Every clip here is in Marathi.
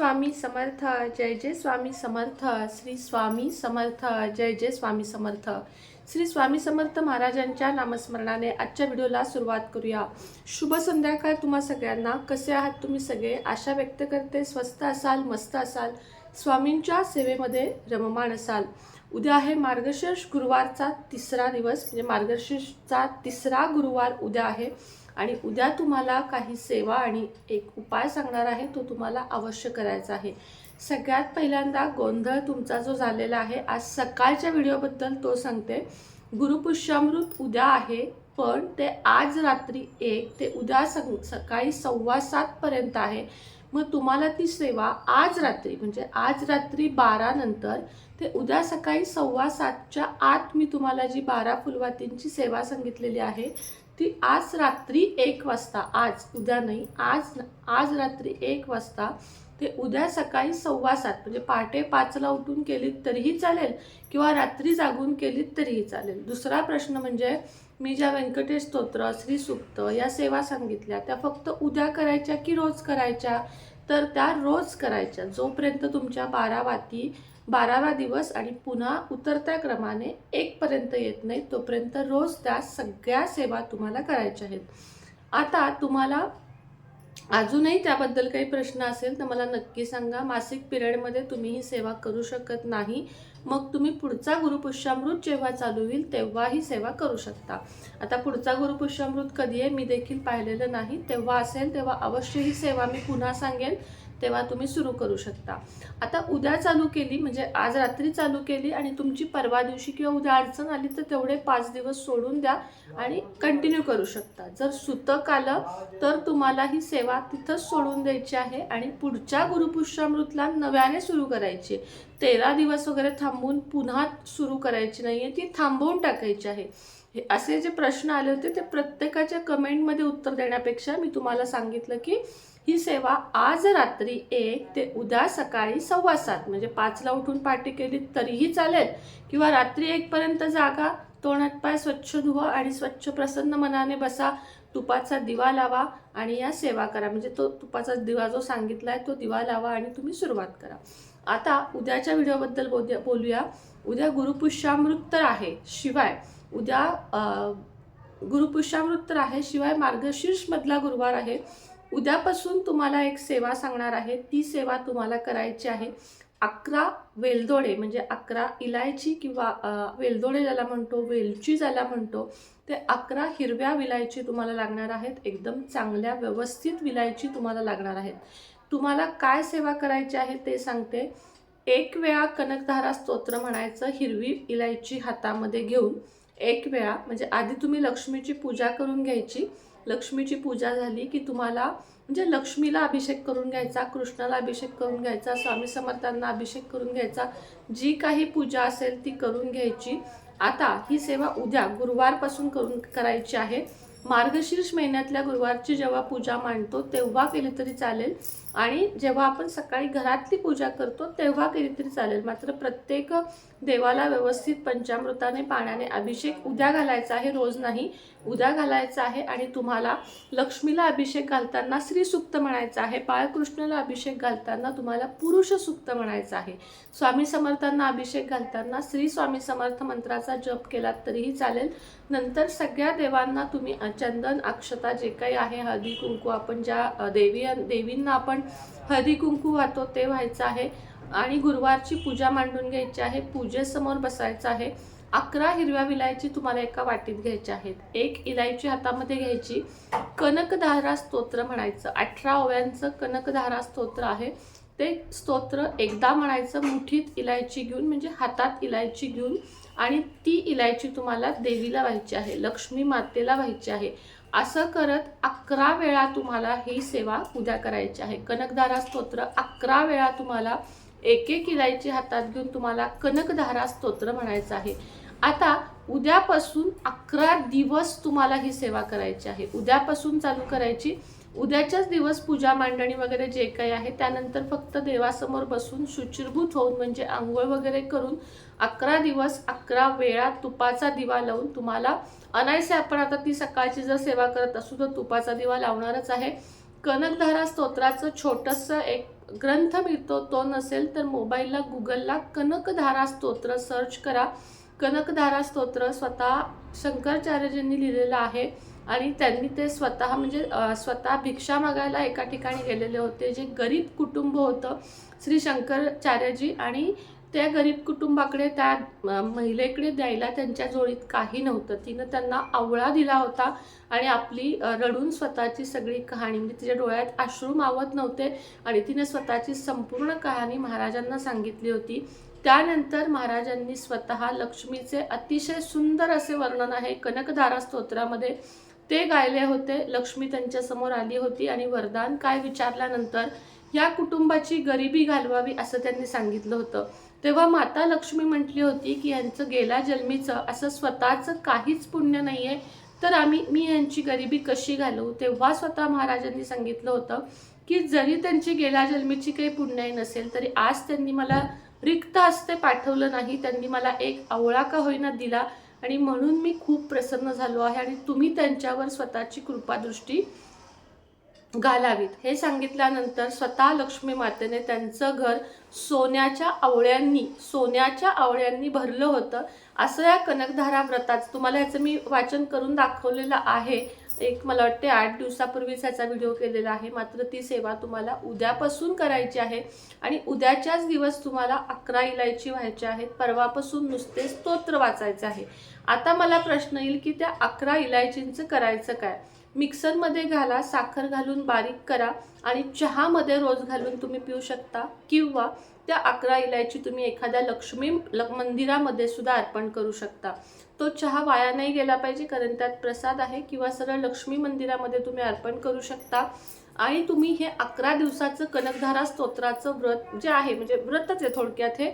स्वामी समर्थ. जय जय स्वामी समर्थ. श्री स्वामी समर्थ. जय जय स्वामी समर्थ. श्री स्वामी समर्थ महाराजांच्या नामस्मरणाने आजच्या व्हिडिओला सुरुवात करूया. शुभ संध्याकाळ तुम्हा सगळ्यांना. कसे आहात तुम्ही सगळे? आशा व्यक्त करते स्वस्थ असाल, मस्त असाल, स्वामींच्या सेवेमध्ये रममाण असाल. उद्या आहे मार्गशीर्ष गुरुवारचा तिसरा दिवस, म्हणजे मार्गशीर्षचा तिसरा गुरुवार उद्या आहे. आणि उद्या तुम्हाला काही सेवा आणि एक उपाय सांगणार आहे, तो तुम्हाला अवश्य करायचा आहे. सगळ्यात पहिल्यांदा गोंधळ तुमचा जो झालेला आहे आज सकाळच्या व्हिडिओबद्दल तो सांगते. गुरुपुष्यामृत उद्या आहे, पण ते आज रात्री 1 ते उद्या सकाळी 7:15 पर्यंत आहे. मग तुम्हाला ती सेवा आज रात्री, म्हणजे आज रात्री 12 नंतर ते उद्या सकाळी 7:15च्या आत मी तुम्हाला जी 12 फुलवातींची सेवा सांगितलेली आहे ती आज रात्री 1 वाजता, आज उद्या नाही, आज रात्री 1 वाजता ते उद्या सकाळी 7:15 म्हणजे पहाटे 5ला उठून केलीत तरीही चालेल किंवा रात्री जागून केलीत तरीही चालेल. दुसरा प्रश्न म्हणजे मी ज्या व्यंकटेश स्तोत्र, श्री सूक्त या सेवा सांगितल्या त्या फक्त उद्या करायच्या की रोज करायच्या? तर त्या रोज करायच्या. जोपर्यंत तुमच्या 12 वाती 12वा दिवस आणि पुन्हा उतरत्या क्रमाने 1 पर्यंत येत नाही तोपर्यंत रोज त्या सगळ्या सेवा तुम्हाला करायच्या आहेत. आता तुम्हाला अजूनही त्याबद्दल काही प्रश्न असेल तर मला नक्की सांगा. मासिक पिरियडमध्ये तुम्ही ही सेवा करू शकत नाही, मग तुम्ही पुढचा गुरुपुष्यामृत जेव्हा चालू होईल तेव्हा ही सेवा करू शकता. आता पुढचा गुरुपुष्यामृत कधी आहे मी देखील पाहिलेलं नाही, तेव्हा असेल तेव्हा अवश्य ही सेवा मी पुन्हा सांगेन, तेव्हा तुम्ही सुरू करू शकता. आता उद्या चालू केली म्हणजे आज रात्री चालू केली आणि तुमची परवा दिवशी किंवा उद्या अडचण आली तर तेवढे 5 दिवस सोडून द्या आणि कंटिन्यू करू शकता. जर सुतक आलं तर तुम्हाला ही सेवा तिथंच सोडून द्यायची आहे आणि पुढच्या गुरुपुष्यामृतला नव्याने सुरू करायची. 13 दिवस वगैरे थांबून पुन्हा सुरू करायची नाही आहे, ती थांबवून टाकायची आहे. हे असे जे प्रश्न आले होते ते प्रत्येकाच्या कमेंटमध्ये उत्तर देण्यापेक्षा मी तुम्हाला सांगितलं की ही सेवा आज रात्री 1 ते उद्या सकाळी 7:15 म्हणजे 5ला उठून पाठी केली तरीही चालेल किंवा रात्री 1 पर्यंत जागा, तोंड हातपाय स्वच्छ धुवा आणि स्वच्छ प्रसन्न मनाने बसा, तुपाचा दिवा लावा आणि या सेवा करा. म्हणजे तो तुपाचा दिवा जो सांगितला आहे तो दिवा लावा आणि तुम्ही सुरुवात करा. आता उद्याच्या व्हिडिओबद्दल बोलूया. उद्या गुरुपुष्यामृत तर आहे, शिवाय उद्या गुरुपुष्यामृत तर आहे, शिवाय मार्गशीर्ष मधला गुरुवार आहे. उद्यापासून तुम्हाला एक सेवा सांगणार आहे. ती सेवा तुम्हाला करायची आहे. 11 वेलदोडे म्हणजे 11 इलायची किंवा वेलदोडे ज्याला म्हणतो, वेलची ज्याला म्हणतो, ते 11 हिरव्या विलायची तुम्हाला लागणार आहेत. एकदम चांगल्या व्यवस्थित विलायची तुम्हाला लागणार आहेत. तुम्हाला काय सेवा करायची आहे ते सांगते. 1 वेळा कनकधारा स्तोत्र म्हणायचं हिरवी इलायची हातामध्ये घेऊन. 1 वेळा म्हणजे आधी तुम्ही लक्ष्मीची पूजा करून घ्यायची. लक्ष्मीची पूजा झाली की तुम्हाला म्हणजे लक्ष्मीला अभिषेक करून घ्यायचा, कृष्णाला अभिषेक करून घ्यायचा, स्वामी समर्थांना अभिषेक करून घ्यायचा, जी काही पूजा असेल ती करून घ्यायची. आता ही सेवा उद्या गुरुवारपासून करायची आहे. मार्गशीर्ष महिन्यातल्या गुरुवारची जेव्हा पूजा मांडतो तेव्हा केली तरी चालेल आणि जेव्हा आपण सकाळी घरातली पूजा करतो तेव्हा केली तरी चालेल. मात्र प्रत्येक देवाला व्यवस्थित पंचामृताने पाण्याने अभिषेक उद्या घालायचा आहे, रोज नाही, उद्या घालायचा आहे. आणि तुम्हाला लक्ष्मीला अभिषेक घालताना श्री सूक्त म्हणायचं आहे. बाळकृष्णाला अभिषेक घालताना तुम्हाला पुरुष सूक्त म्हणायचं आहे. स्वामी समर्थांना अभिषेक घालताना श्री स्वामी समर्थ मंत्राचा जप केलात तरीही चालेल. नंतर सगळ्या देवांना तुम्ही चंदन, अक्षता जे काही आहे, हळदी कुंकू, आपण ज्या देवींना आपण हळदी कुंकू वाहतो ते व्हायचं आहे आणि गुरुवारची पूजा मांडून घ्यायची आहे. पूजेसमोर बसायचं आहे. 11 हिरव्या विलायची तुम्हाला एका वाटीत घ्यायच्या आहेत. 1 इलायची हातामध्ये घ्यायची. कनकधारा स्तोत्र म्हणायचं. 18 ओव्यांचं कनकधारा स्तोत्र आहे. ते स्तोत्र एकदा म्हणायचं मुठीत इलायची घेऊन, म्हणजे हातात इलायची घेऊन, आणि ती इलायची तुम्हाला देवीला व्हायची आहे, लक्ष्मी मातेला व्हायची आहे. असं करत 11 वेळा तुम्हाला ही सेवा उद्या करायची आहे. कनकधारा स्तोत्र 11 वेळा तुम्हाला 1 इलायची हातात घेऊन तुम्हाला कनकधारा स्तोत्र म्हणायचं आहे. आता उद्यापासून 11 दिवस तुम्हाला ही सेवा करायची आहे. उद्यापासून चालू करायची. उद्याच्याच दिवस पूजा मांडणी वगैरे जे काही आहे त्यानंतर फक्त देवासमोर बसून शुचिर्भूत होऊन म्हणजे आंघोळ वगैरे करून 11 दिवस 11 वेळा तुपाचा दिवा लावून तुम्हाला अनायसे, आपण आता ती सकाळची जर सेवा करत असू तर तुपाचा दिवा लावणारच आहे. कनकधारा स्तोत्राचं छोटंसं एक ग्रंथ मिळतो, तो नसेल तर मोबाईलला गुगलला कनकधारा स्तोत्र सर्च करा. कनकधारा स्तोत्र स्वतः शंकराचार्यजींनी लिहिलेलं आहे आणि त्यांनी ते स्वतः म्हणजे स्वतः भिक्षा मागायला एका ठिकाणी गेलेले होते. जे गरीब कुटुंब होतं श्री शंकराचार्यजी, आणि त्या गरीब कुटुंबाकडे त्या महिलेकडे द्यायला त्यांच्या जोडीत काही नव्हतं. तिनं त्यांना आवळा दिला होता आणि आपली रडून स्वतःची सगळी कहाणी, म्हणजे तिच्या डोळ्यात अश्रू मावत नव्हते आणि तिने स्वतःची संपूर्ण कहाणी महाराजांना सांगितली होती. त्यानंतर महाराजांनी स्वतः लक्ष्मीचे अतिशय सुंदर असे वर्णन आहे कनकधारा स्तोत्रामध्ये, ते गायले होते. लक्ष्मी त्यांच्यासमोर आली होती आणि वरदान काय विचारल्यानंतर या कुटुंबाची गरिबी घालवावी असं त्यांनी सांगितलं होतं. तेव्हा माता लक्ष्मी म्हटली होती की यांचं गेल्या जन्मीचं असं स्वतःचं काहीच पुण्य नाही आहे, तर मी यांची गरिबी कशी घालवू. तेव्हा स्वतः महाराजांनी सांगितलं होतं की जरी त्यांची गेल्या जन्मीची काही पुण्याई नसेल तरी आज त्यांनी मला रिक्त हस्ते पाठवलं नाही, त्यांनी मला एक आवळा का होईना दिला आणि म्हणून मी खूप प्रसन्न झालो आहे आणि तुम्ही त्यांच्यावर स्वतःची कृपादृष्टी घालावीत. हे सांगितल्यानंतर स्वतः लक्ष्मी मातेने त्यांचं घर सोन्याच्या आवळ्यांनी भरलं होतं. असं या कनकधारा व्रताचं तुम्हाला याचं मी वाचन करून दाखवलेलं आहे. एक मला वाटते 8 दिवसापूर्वीच ह्याचा व्हिडिओ केलेला आहे. मात्र ती सेवा तुम्हाला उद्यापासून करायची आहे आणि उद्याच्याच दिवस तुम्हाला 11 इलायची व्हायच्या आहेत. परवापासून नुसते स्तोत्र वाचायचं आहे. आता मला प्रश्न येईल की त्या 11 इलायचींचं करायचं काय. मिक्सरमध्ये घाला, साखर घालून बारीक करा आणि चहामध्ये रोज घालून तुम्ही पिऊ शकता, किंवा त्या 11 इलायची तुम्ही एखाद्या लक्ष्मी मंदिरामध्ये सुद्धा अर्पण करू शकता. तो चहा वाया नाही गेला पाहिजे कारण त्यात प्रसाद आहे, किंवा सरळ लक्ष्मी मंदिरामध्ये तुम्ही अर्पण करू शकता. आणि तुम्ही हे 11 दिवसाचं कनकधारा स्तोत्राचं व्रत जे आहे, म्हणजे व्रतच आहे थोडक्यात हे,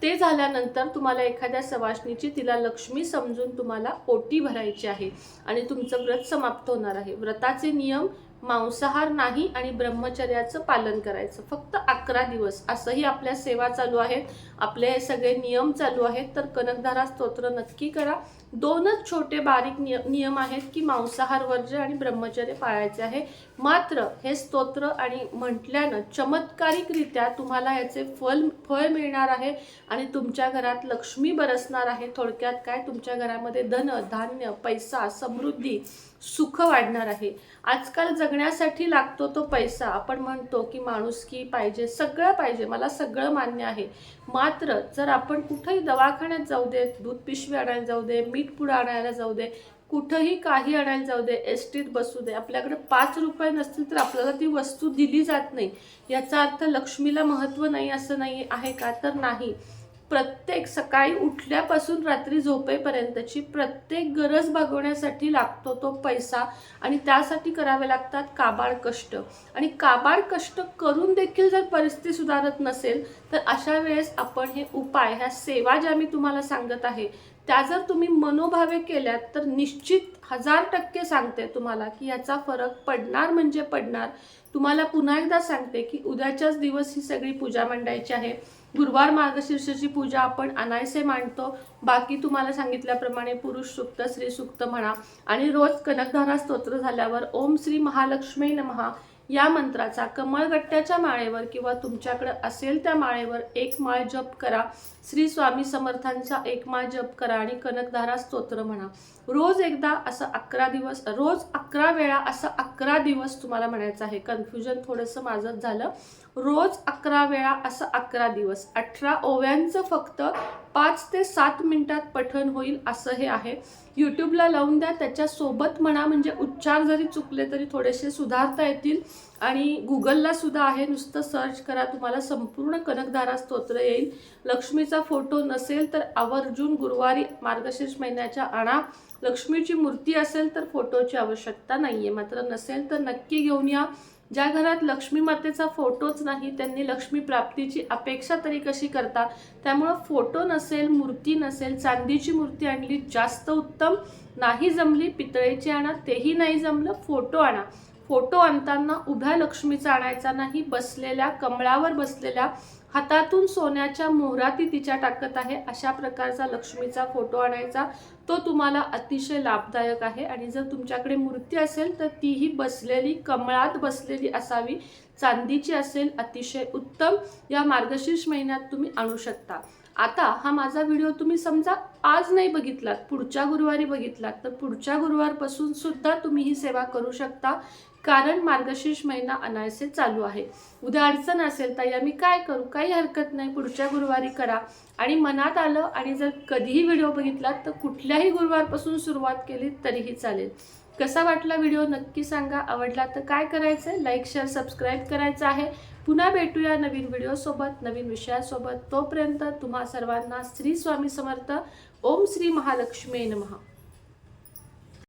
ते झाल्यानंतर तुम्हाला एखाद्या सवाष्णीची तिला लक्ष्मी समजून तुम्हाला ओटी भरायची आहे आणि तुमचं व्रत समाप्त होणार आहे. व्रताचे नियम मांसाहार नाही आणि ब्रह्मचर्याचं पालन करायचं, फक्त 11 दिवस. असंही आपल्या सेवा चालू आहेत, आपले सगळे नियम चालू आहेत. तर कनकधारा स्तोत्र नक्की करा. 2च छोटे बारीक नियम आहेत की मांसाहार वर्ज्य आणि ब्रह्मचर्य पाळायचे आहे. मात्र हे स्तोत्र आणि म्हटल्यानं चमत्कारिकरित्या तुम्हाला याचे फळ मिळणार आहे आणि तुमच्या घरात लक्ष्मी बरसणार आहे. थोडक्यात काय, तुमच्या घरामध्ये धन धान्य पैसा समृद्धी सुख वाढणार आहे. आजकाल जगण्यासाठी लागतो तो पैसा. आपण म्हणतो की माणुसकी पाहिजे, सगळं पाहिजे, मला सगळं मान्य आहे. मात्र जर आपण कुठेही दवाखान्यात जाऊ दे, दूध पिशवी आणायला जाऊ दे, मीठ पुडा आणायला जाऊ दे, कुठंही काही आणायला जाऊ दे, एसटीत बसू दे, आपल्याकडे 5 रुपये नसतील तर आपल्याला ती वस्तू दिली जात नाही. याचा अर्थ लक्ष्मीला महत्त्व नाही असं नाही आहे का? तर नाही. प्रत्येक सकाळी उठल्यापासून रात्री झोपेपर्यंतची प्रत्येक गरज भागवण्यासाठी लागतो तो पैसा आणि त्यासाठी करावे लागतात काबाड कष्ट. आणि काबाड कष्ट करून देखील जर परिस्थिती सुधारत नसेल तर अशा वेळेस आपण हे उपाय, ह्या सेवा ज्या मी तुम्हाला सांगत आहे त्या जर तुम्ही मनोभावे केल्यात तर निश्चित 1000% सांगते तुम्हाला की याचा फरक पडणार म्हणजे पडणार. तुम्हाला पुन्हा एकदा सांगते की उद्याच्याच दिवस ही सगळी पूजा मांडायची आहे. गुरुवार मार्गशीर्षाची पूजा आपण अनायसे मांडतो. बाकी तुम्हाला सांगितल्याप्रमाणे पुरुष सूक्त, स्त्री सूक्त म्हणा आणि रोज कनकधारा स्तोत्र झाल्यावर ओम श्री महालक्ष्मी नमः या मंत्राचा कमळगट्ट्याच्या माळेवर किंवा तुमच्याकडे असेल त्या माळेवर 1 माळ जप करा. श्री स्वामी समर्थांचा 1 माळ जप करा आणि कनकधारा स्तोत्र म्हणा. रोज एकदा असं 11 दिवस, रोज 11 वेळा असं 11 दिवस तुम्हाला म्हणायचं आहे. कन्फ्युजन थोडंसं माझंच झालं. रोज 11 वेळा असं 11 दिवस, 18 ओव्यांचं फक्त 5 ते 7 मिनिटात पठण होईल असं हे आहे. यूट्यूबला लावून द्या, त्याच्यासोबत म्हणा, म्हणजे उच्चार जरी चुकले तरी थोडेसे सुधारता येतील. आणि गुगलला सुद्धा आहे, नुसतं सर्च करा, तुम्हाला संपूर्ण कनकधारा स्तोत्र येईल. लक्ष्मीचा फोटो नसेल तर आवर्जून गुरुवारी मार्गशीर्ष महिन्याच्या आणा. लक्ष्मीची मूर्ती असेल तर फोटोची आवश्यकता नाही आहे, मात्र नसेल तर नक्की घेऊन या. ज्या घरात लक्ष्मी मातेचा फोटोच नाही त्यांनी लक्ष्मी प्राप्तीची अपेक्षा तरी कशी करता. त्यामुळं फोटो नसेल, मूर्ती नसेल, चांदीची मूर्ती आणली जास्त उत्तम. नाही जमली पितळेची आणा, तेही नाही जमलं फोटो आणा. फोटो आणताना उभ्या लक्ष्मीचा आणायचा नाही, बसलेल्या कमळावर बसलेल्या हातातून सोन्याच्या मोहराती तिच्या टाकत आहे अशा प्रकारचा लक्ष्मीचा फोटो आणायचा. तो तुम्हाला अतिशय लाभदायक आहे. आणि जर तुमच्याकडे मूर्ती असेल तर तीही बसलेली कमळात बसलेली असावी, चांदीची असेल अतिशय उत्तम. या मार्गशीर्ष महिन्यात तुम्ही आणू शकता. आता हा माझा व्हिडिओ तुम्ही समजा आज नाही बघितलात, पुढच्या गुरुवारी बघितलात, तर पुढच्या गुरुवारपासून सुद्धा तुम्ही ही सेवा करू शकता. कारण मार्गशीर्ष महिना अनायसे चालू आहे. उद्या अडचण असेल तर आम्ही काय करू, काही हरकत नाही, पुढच्या गुरुवारी करा. आणि मनात आलं आणि जर कधीही व्हिडिओ बघितलात तर कुठल्याही गुरुवारपासून सुरुवात केली तरीही चालेल. कसा वाटला व्हिडिओ नक्की सांगा. आवडला तर काय करायचं आहे, लाईक शेअर सबस्क्राईब करायचं आहे. पुन्हा भेटूया नवीन व्हिडिओसोबत, नवीन विषयासोबत. तोपर्यंत तुम्हा सर्वांना श्री स्वामी समर्थ. ओम श्री महालक्ष्मी नमः.